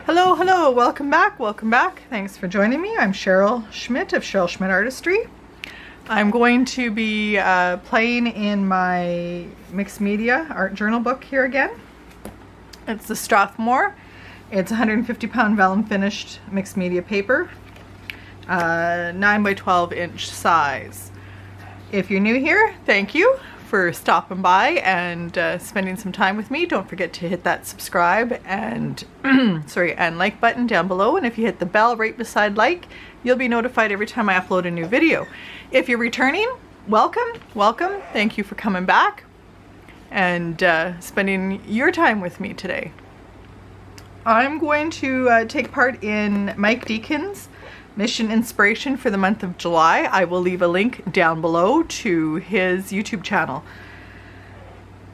Hello, hello, welcome back, welcome back. Thanks for joining me. I'm Sheryl Schmidt of Sheryl Schmidt Artistry. I'm going to be playing in my mixed media art journal book here again. It's the Strathmore. It's 150-pound vellum finished mixed media paper, 9 by 12 inch size. If you're new here, thank you for stopping by and spending some time with me. Don't forget to hit that subscribe and and like button down below, and if you hit the bell right beside like, you'll be notified every time I upload a new video. If you're returning, welcome, welcome. Thank you for coming back and spending your time with me today. I'm going to take part in Mike Deacon's Mission Inspiration for the month of July. I will leave a link down below to his YouTube channel.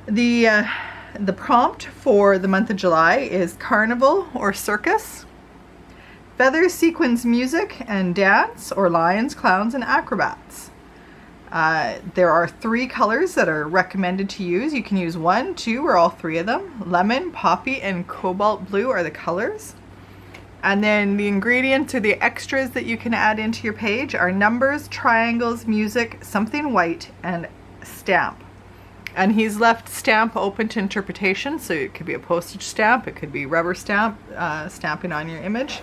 The prompt for the month of July is carnival or circus, feather sequins music and dance, or lions, clowns, and acrobats. There are 3 colors that are recommended to use. You can use 1, 2, or all 3 of them. Lemon, poppy, and cobalt blue are the colors. And then the ingredients or the extras that you can add into your page are numbers, triangles, music, something white, and stamp. And he's left stamp open to interpretation, so it could be a postage stamp, it could be rubber stamp, stamping on your image.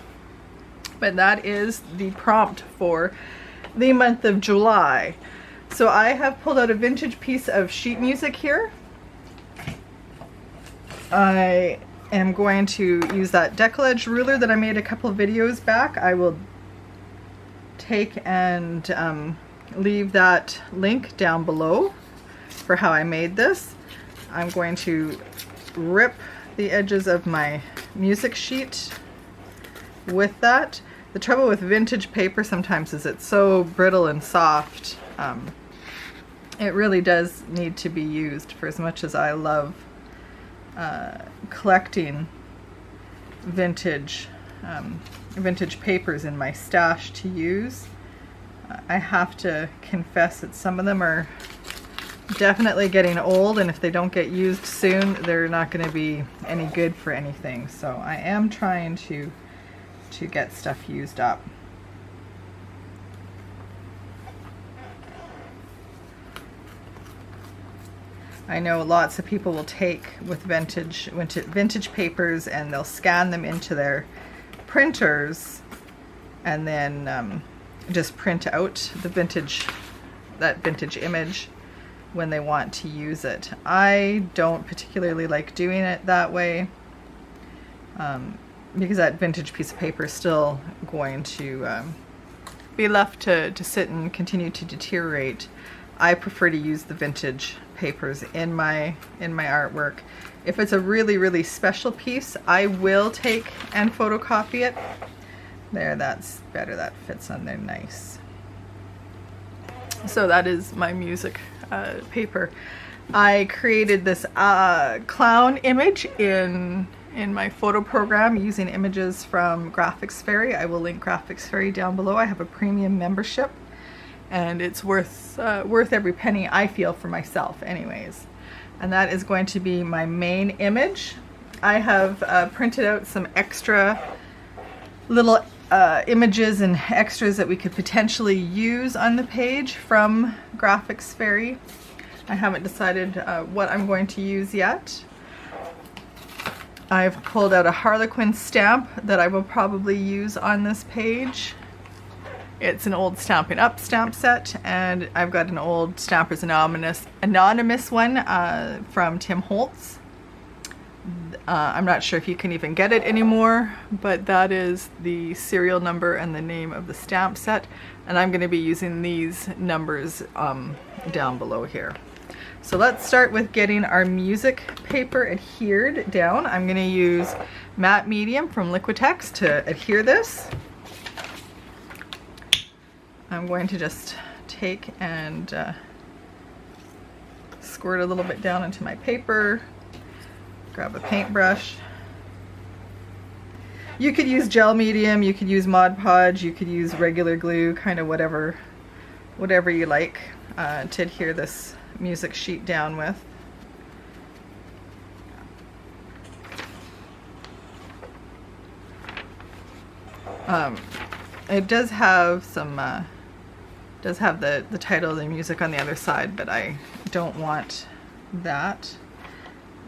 But that is the prompt for the month of July. So I have pulled out a vintage piece of sheet music here. I am going to use that decollage ruler that I made a couple of videos back. I will take and leave that link down below for how I made this. I'm going to rip the edges of my music sheet with that. The trouble with vintage paper sometimes is it's so brittle and soft. It really does need to be used. For as much as I love collecting vintage papers in my stash to use, I have to confess that some of them are definitely getting old, and if they don't get used soon, they're not going to be any good for anything. So I am trying to get stuff used up. I know lots of people will take with vintage papers and they'll scan them into their printers and then just print out that vintage image when they want to use it. I don't particularly like doing it that way because that vintage piece of paper is still going to be left to sit and continue to deteriorate. I prefer to use the vintage papers in my artwork. If it's a really, really special piece, I will take and photocopy it. There, that's better. That fits on there nice. So that is my music paper. I created this clown image in my photo program using images from Graphics Fairy. I will link Graphics Fairy down below. I have a premium membership, and it's worth every penny, I feel, for myself anyways. And that is going to be my main image. I have printed out some extra little images and extras that we could potentially use on the page from Graphics Fairy. I haven't decided what I'm going to use yet. I've pulled out a Harlequin stamp that I will probably use on this page. It's an old Stampin' Up! Stamp set, and I've got an old Stampers Anonymous one from Tim Holtz. I'm not sure if you can even get it anymore, but that is the serial number and the name of the stamp set, and I'm going to be using these numbers down below here. So let's start with getting our music paper adhered down. I'm going to use matte medium from Liquitex to adhere this. I'm going to just take and squirt a little bit down into my paper, grab a paintbrush. You could use gel medium, you could use Mod Podge, you could use regular glue, kind of whatever you like to adhere this music sheet down with. It does have some, does have the title of the music on the other side, but I don't want that.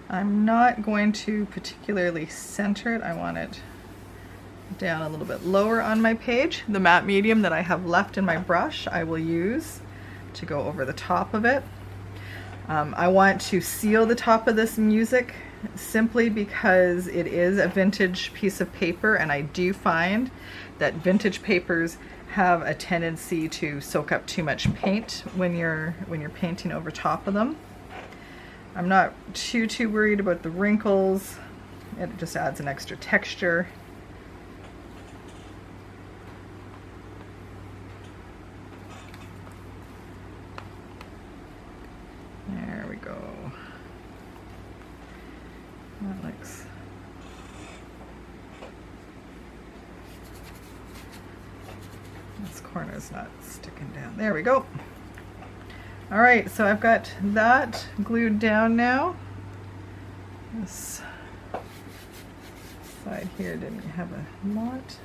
I'm not going to particularly center it. I want it down a little bit lower on my page. The matte medium that I have left in my brush I will use to go over the top of it. I want to seal the top of this music simply because it is a vintage piece of paper, and I do find that vintage papers have a tendency to soak up too much paint when you're painting over top of them. I'm not too worried about the wrinkles. It just adds an extra texture. There we go. That looks... This corner's not sticking down. There we go. All right, so I've got that glued down now. This side here didn't have a lot.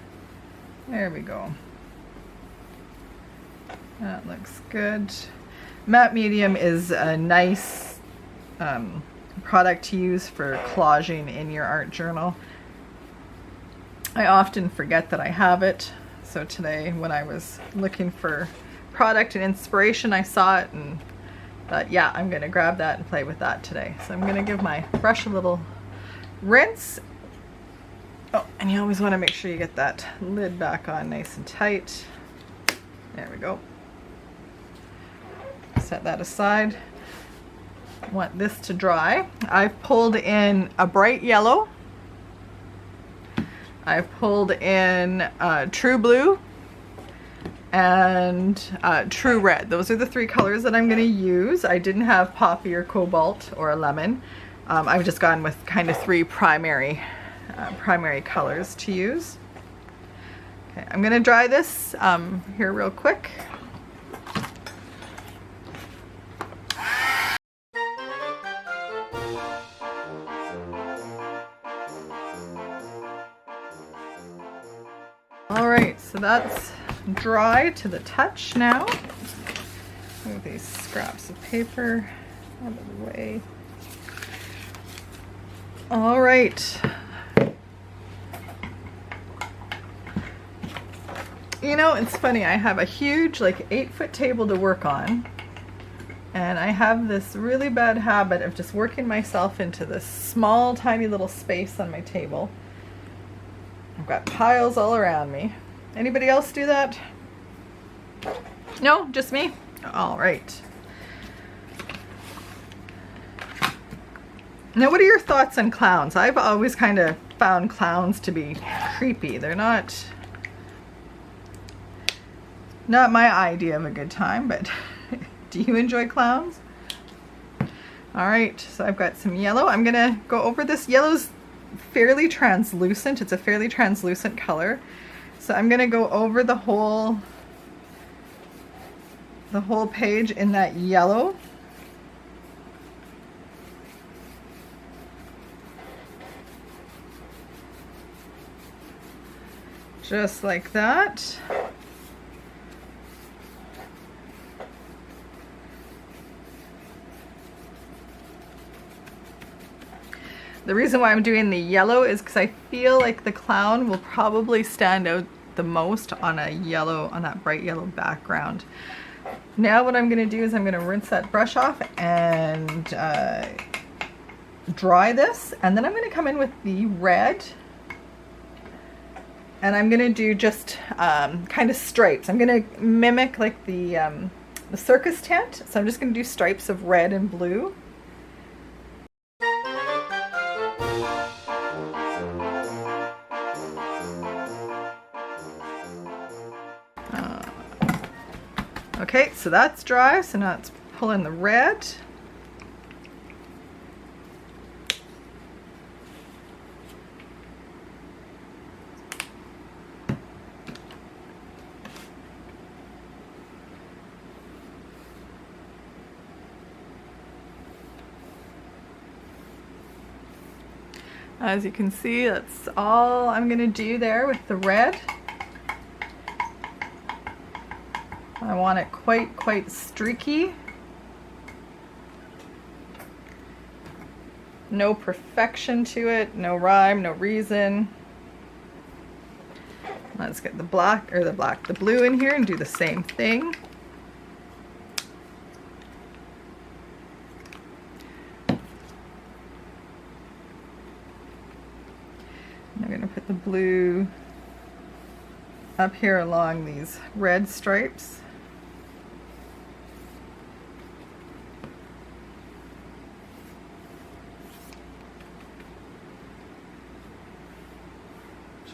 There we go. That looks good. Matte medium is a nice product to use for collaging in your art journal. I often forget that I have it. So today when I was looking for product and inspiration, I saw it and thought, yeah, I'm gonna grab that and play with that today. So I'm gonna give my brush a little rinse. Oh, and you always wanna make sure you get that lid back on nice and tight. There we go. Set that aside. I want this to dry. I've pulled in a bright yellow. I've pulled in True Blue and True Red. Those are the three colors that I'm going to use. I didn't have Poppy or Cobalt or a Lemon. I've just gone with kind of three primary colors to use. Okay, I'm going to dry this here real quick. Alright, so that's dry to the touch now. Move these scraps of paper out of the way. Alright. You know, it's funny, I have a huge, like 8-foot table to work on, and I have this really bad habit of just working myself into this small, tiny little space on my table. I've got piles all around me. Anybody else do that? No, just me? All right. Now, what are your thoughts on clowns? I've always kind of found clowns to be creepy. They're not my idea of a good time, but do you enjoy clowns? All right, so I've got some yellow. I'm gonna go over this. Yellow's fairly translucent. It's a fairly translucent color. So I'm going to go over the whole page in that yellow. Just like that. The reason why I'm doing the yellow is because I feel like the clown will probably stand out the most on a yellow, on that bright yellow background. Now what I'm going to do is I'm going to rinse that brush off and dry this, and then I'm going to come in with the red, and I'm going to do just kind of stripes. I'm going to mimic like the circus tent, so I'm just going to do stripes of red and blue. Okay, so that's dry, so now let's pull in the red. As you can see, that's all I'm going to do there with the red. I want it quite streaky. No perfection to it, no rhyme, no reason. Let's get the the blue in here and do the same thing. I'm going to put the blue up here along these red stripes.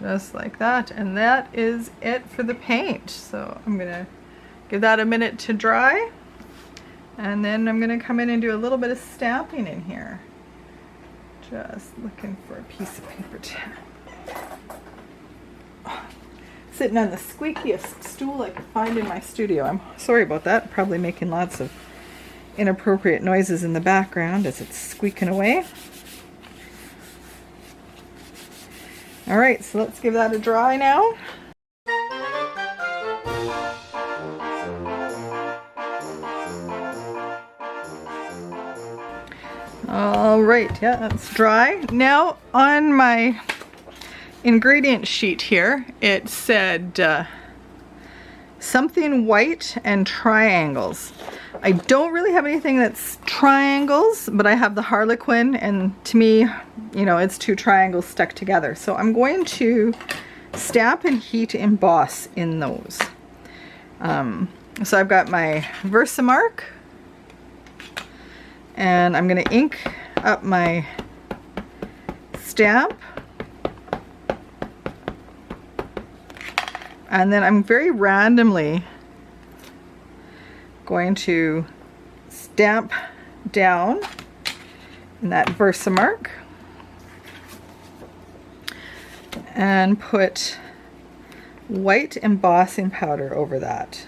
Just like that, and that is it for the paint. So I'm gonna give that a minute to dry, and then I'm gonna come in and do a little bit of stamping in here. Just looking for a piece of paper towel. Sitting on the squeakiest stool I could find in my studio. I'm sorry about that, probably making lots of inappropriate noises in the background as it's squeaking away. All right, so let's give that a dry now. All right, yeah, that's dry. Now on my ingredient sheet here, it said something white and triangles. I don't really have anything that's triangles, but I have the Harlequin, and to me, you know, it's two triangles stuck together. So I'm going to stamp and heat emboss in those. So I've got my Versamark, and I'm going to ink up my stamp. And then I'm very randomly going to stamp down in that Versamark and put white embossing powder over that.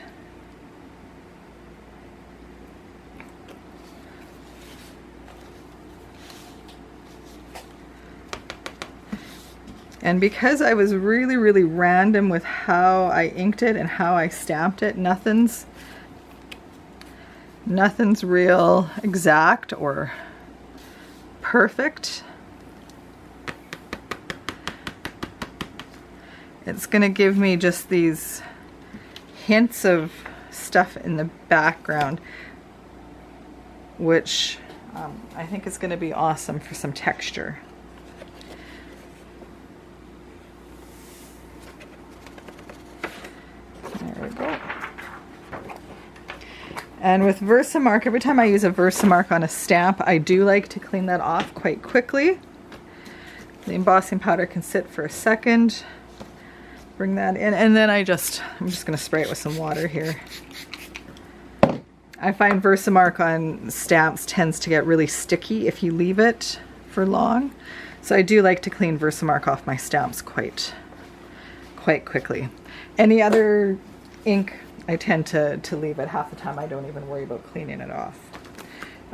And because I was really random with how I inked it and how I stamped it, nothing's real exact or perfect. It's going to give me just these hints of stuff in the background, which I think is going to be awesome for some texture. There we go. And with Versamark, every time I use a Versamark on a stamp, I do like to clean that off quite quickly. The embossing powder can sit for a second. Bring that in, and then I'm just going to spray it with some water here. I find Versamark on stamps tends to get really sticky if you leave it for long. So I do like to clean Versamark off my stamps quite quickly. Any other ink, I tend to leave it. Half the time I don't even worry about cleaning it off.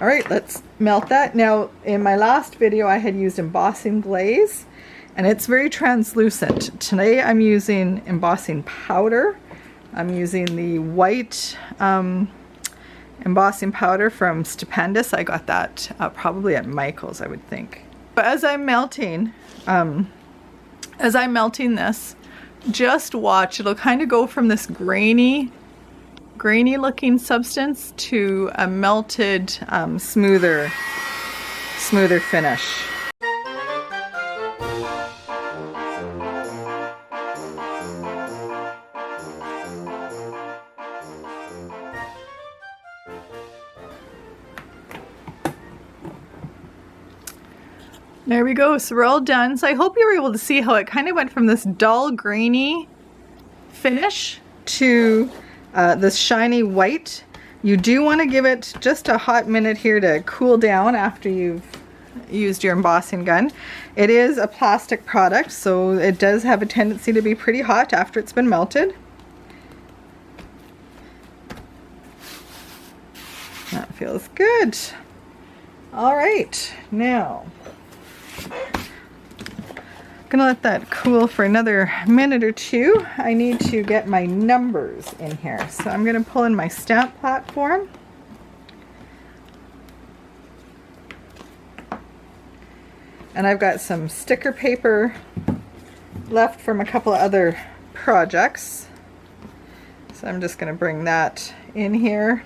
All right, let's melt that. Now, in my last video, I had used embossing glaze, and it's very translucent. Today I'm using embossing powder. I'm using the white embossing powder from Stupendous. I got that probably at Michael's, I would think. But as I'm melting this, just watch. It'll kind of go from this grainy looking substance to a melted, smoother finish. There we go, so we're all done. So I hope you were able to see how it kind of went from this dull grainy finish to this shiny white. You do want to give it just a hot minute here to cool down after you've used your embossing gun. It is a plastic product, so it does have a tendency to be pretty hot after it's been melted. That feels good. All right, now Gonna let that cool for another minute or two. I need to get my numbers in here. So I'm gonna pull in my stamp platform. And I've got some sticker paper left from a couple of other projects. So I'm just gonna bring that in here.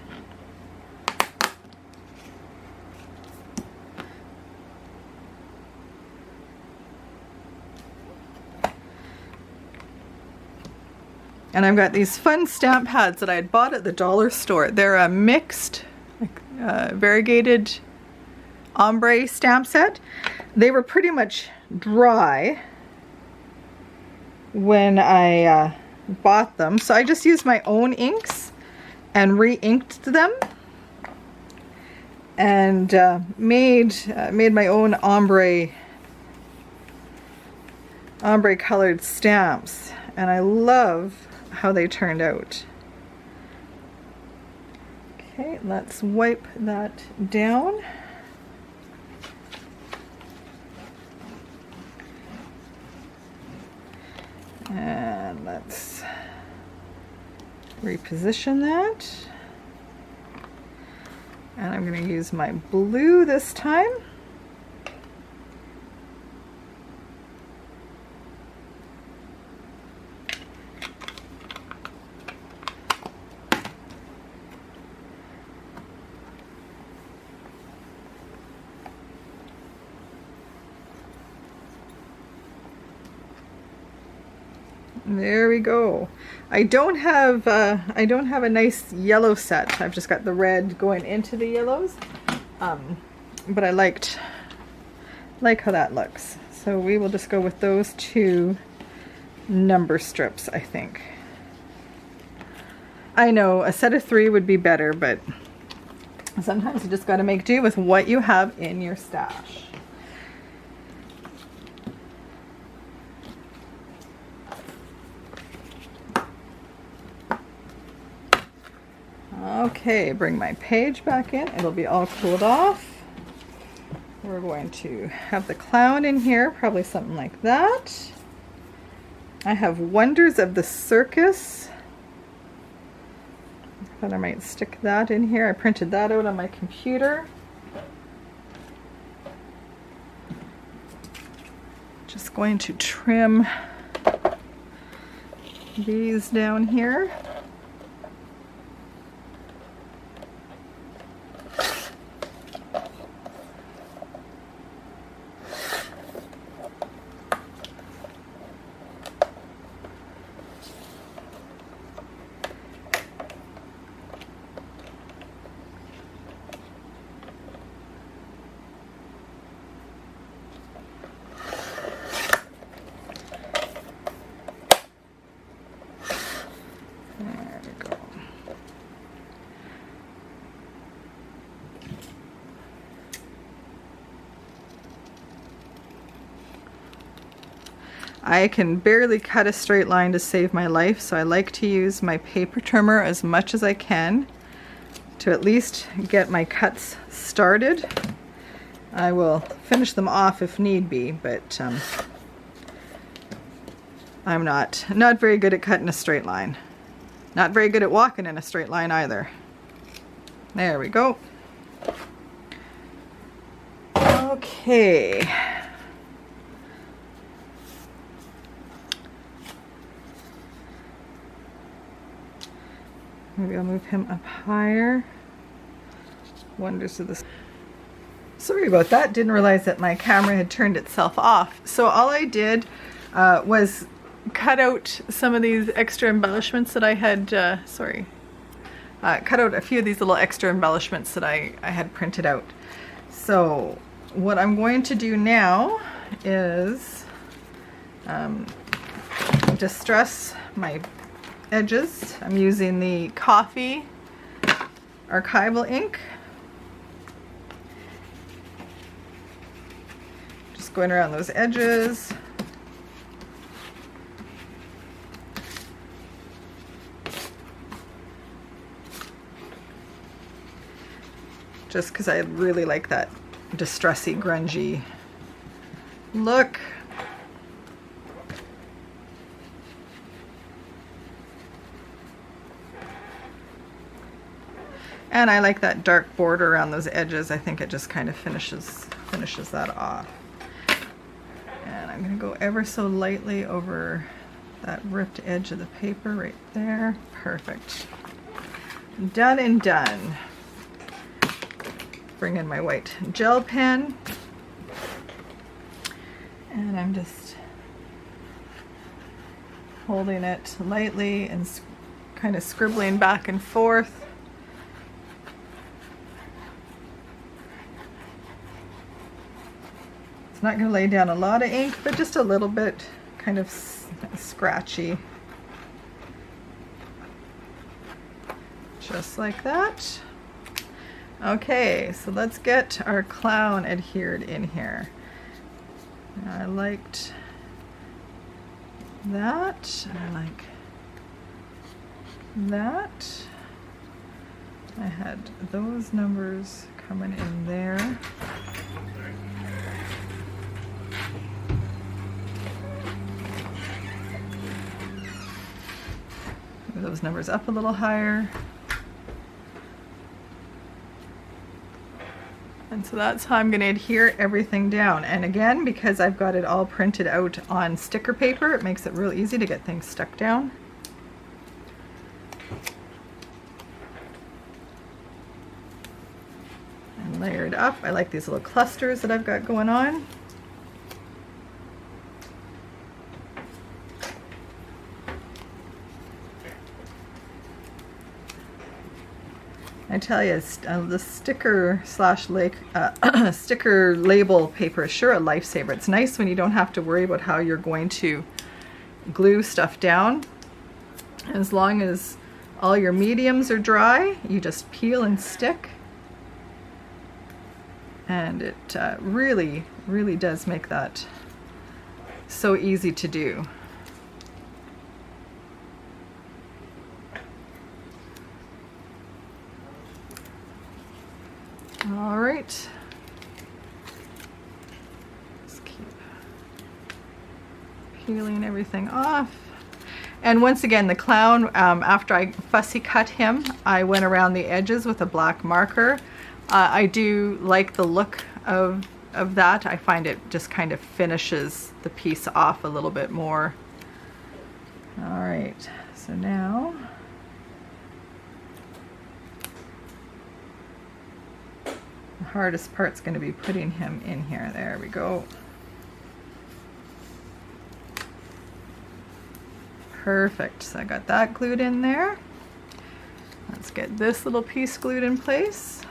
And I've got these fun stamp pads that I had bought at the dollar store. They're a mixed, variegated ombre stamp set. They were pretty much dry when I bought them. So I just used my own inks and re-inked them. And made my own ombre colored stamps. And I love how they turned out. Okay, let's wipe that down. And let's reposition that. And I'm going to use my blue this time. There we go. I don't have a nice yellow set. I've just got the red going into the yellows, but I like how that looks. So we will just go with those two number strips, I think. I know a set of 3 would be better, but sometimes you just got to make do with what you have in your stash. Okay, bring my page back in. It'll be all cooled off. We're going to have the clown in here, probably something like that. I have Wonders of the Circus. I thought I might stick that in here. I printed that out on my computer. Just going to trim these down here. I can barely cut a straight line to save my life, so I like to use my paper trimmer as much as I can to at least get my cuts started. I will finish them off if need be, but I'm not very good at cutting a straight line. Not very good at walking in a straight line either. There we go. Okay. Maybe I'll move him up higher. Wonders of this. Sorry about that. Didn't realize that my camera had turned itself off. So all I did was cut out some of these extra embellishments that I had, cut out a few of these little extra embellishments that I had printed out. So what I'm going to do now is distress my edges. I'm using the coffee archival ink. Just going around those edges. Just because I really like that distressy, grungy look. And I like that dark border around those edges. I think it just kind of finishes that off. And I'm going to go ever so lightly over that ripped edge of the paper right there. Perfect. Done and done. Bring in my white gel pen. And I'm just holding it lightly and kind of scribbling back and forth. It's not going to lay down a lot of ink, but just a little bit, kind of scratchy. Just like that. Okay, so let's get our clown adhered in here. I liked that. I like that. I had those numbers coming in there. Move those numbers up a little higher. And so that's how I'm going to adhere everything down. And again, because I've got it all printed out on sticker paper, it makes it real easy to get things stuck down. And layered up. I like these little clusters that I've got going on. I tell you, the sticker sticker label paper is sure a lifesaver. It's nice when you don't have to worry about how you're going to glue stuff down. As long as all your mediums are dry, you just peel and stick. And it really, really does make that so easy to do. All right. Just keep peeling everything off. And once again, the clown, after I fussy cut him, I went around the edges with a black marker. I do like the look of that. I find it just kind of finishes the piece off a little bit more. All right, so now the hardest part's going to be putting him in here. There we go. Perfect. So I got that glued in there. Let's get this little piece glued in place.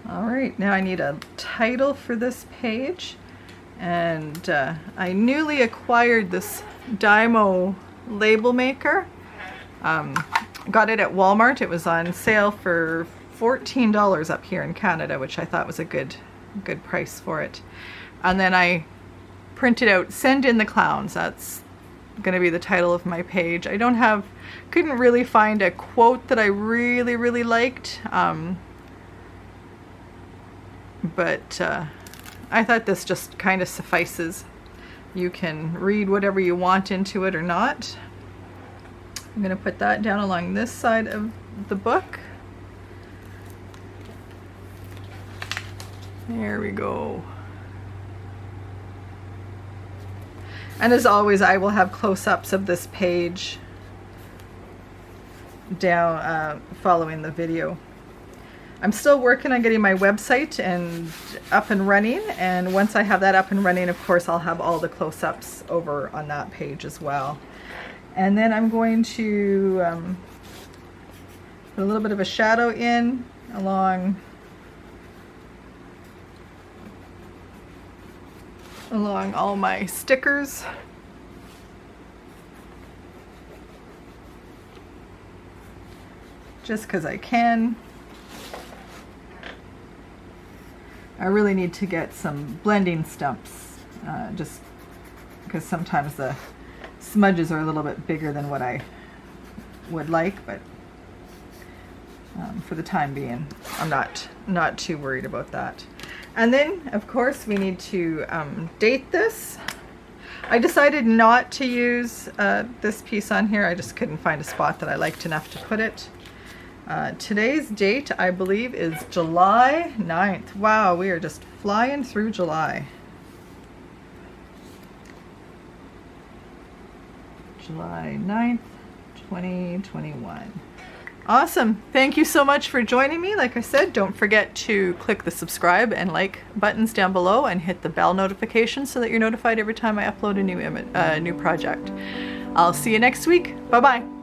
Alright, now I need a title for this page, and I newly acquired this Dymo label maker. Got it at Walmart. It was on sale for $14 up here in Canada, which I thought was a good price for it. And then I printed out "Send in the Clowns." That's going to be the title of my page. Couldn't really find a quote that I really liked. But I thought this just kind of suffices. You can read whatever you want into it or not. I'm going to put that down along this side of the book. There we go. And as always, I will have close-ups of this page down following the video. I'm still working on getting my website up and running, and once I have that up and running, of course, I'll have all the close-ups over on that page as well. And then I'm going to put a little bit of a shadow in along all my stickers. Just because I can. All I really need to get some blending stumps, just because sometimes the smudges are a little bit bigger than what I would like, but for the time being, I'm not too worried about that. And then, of course, we need to date this. I decided not to use this piece on here. I just couldn't find a spot that I liked enough to put it. Today's date, I believe, is July 9th. Wow, we are just flying through July. July 9th, 2021. Awesome. Thank you so much for joining me. Like I said, don't forget to click the subscribe and like buttons down below and hit the bell notification so that you're notified every time I upload a new project. I'll see you next week. Bye-bye.